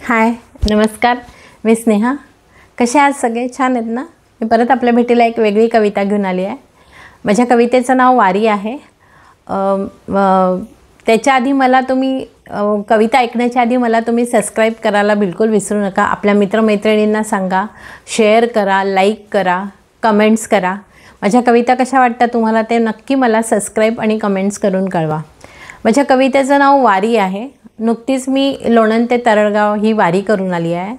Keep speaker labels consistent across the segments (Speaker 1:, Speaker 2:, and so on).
Speaker 1: हाय, नमस्कार. मी स्नेहा. कसे आहात सगळे? छान आहेत ना? मी परत आपल्या भेटीला एक वेगळी कविता घेऊन आली आहे. माझ्या कवितेचं नाव वारी आहे. त्याच्या आधी मला तुम्ही कविता ऐकण्याच्या आधी मला तुम्ही सबस्क्राईब करायला बिलकुल विसरू नका. आपल्या मित्रमैत्रिणींना सांगा, शेअर करा, लाईक करा, कमेंट्स करा. माझ्या कविता कशा वाटतात तुम्हाला ते नक्की मला सबस्क्राईब आणि कमेंट्स करून कळवा. माझ्या कवितेचं नाव वारी आहे. नुकतीच मी लोणंद ते तरळगाव ही वारी करून आली आहे.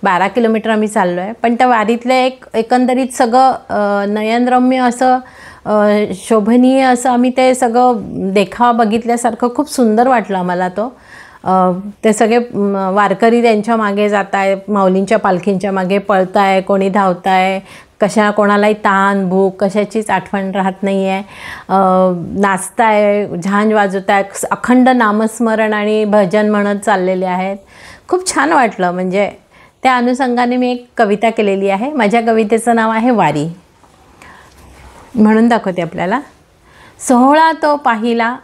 Speaker 1: 12 किलोमीटर आम्ही चाललो आहे. पण त्या वारीतलं एकंदरीत सगळं नयनरम्य असं शोभनीय असं आम्ही ते सगळं देखावा बघितल्यासारखं खूप सुंदर वाटलं आम्हाला. ते सगळे वारकरी त्यांच्या मागे जात आहे, माऊलींच्या पालखींच्या मागे पळत आहे, कोणी धावत आहे, कोणालाही ताण भूक कशाचीच आठवण राहत नाही आहे. नाचताय, झांज वाजवताय, अखंड नामस्मरण आणि भजन म्हणत चाललेले आहेत. खूप छान वाटलं. म्हणजे त्या अनुषंगाने मी एक कविता केलेली आहे. माझ्या कवितेचं नाव आहे वारी. म्हणून दाखवते आपल्याला. सोहळा तो पाहिला,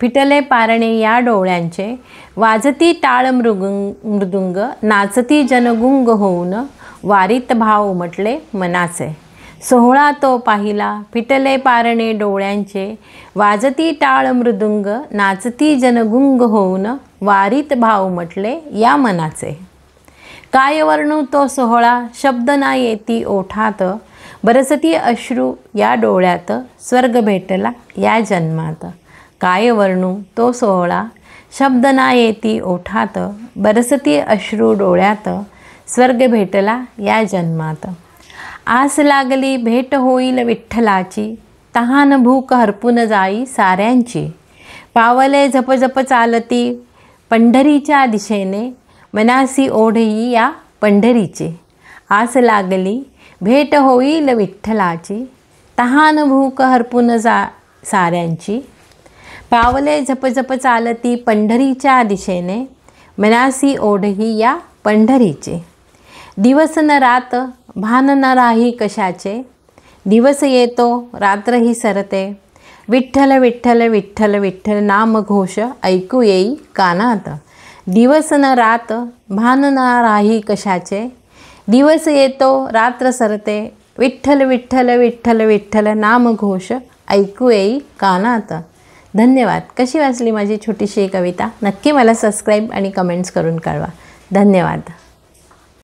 Speaker 1: फिटले पारणे या डोळ्यांचे, वाजती टाळ मृदुंग, नाचती जनगुंग होऊन, वारीत भाव उमटले मनाचे. सोहळा तो पाहिला, फिटले पारणे डोळ्यांचे, वाजती टाळ मृदुंग, नाचती जनगुंग होऊन, वारीत भाव उमटले या मनाचे. काय वर्णू तो सोहळा, शब्द ना येती ओठात, बरसती अश्रू या डोळ्यात, स्वर्ग भेटला या जन्मात. काय वर्णू तो सोहळा, शब्द ना येती ओठात, बरसती अश्रू डोळ्यात, स्वर्ग भेटला या जन्मात. आस लागली भेट होईल विठ्ठलाची, तहान भूक हरपून जाई साऱ्यांची. पावले झपझप चालती पंढरीच्या दिशेने, मनासी ओढई या पंढरीची. आस लागली भेट होईल विठ्ठलाची, तहान भूक हरपून साऱ्यांची. पावले झपझप चालती पंढरीच्या दिशेने, मनासी ओढही या पंढरीचे. दिवस न रात भान न राही कशाचे, दिवस येतो रात्रही सरते, विठ्ठल विठ्ठल विठ्ठल विठ्ठल नाम घोष ऐकू येई कानात. दिवस न रात भान न राही कशाचे, दिवस येतो रात्र सरते, विठ्ठल विठ्ठल विठ्ठल विठ्ठल नाम घोष ऐकू येई कानात. धन्यवाद. कशी वाचली माझी छोटीशी कविता? नक्की मला सबस्क्राईब आणि कमेंट्स करून कळवा. धन्यवाद.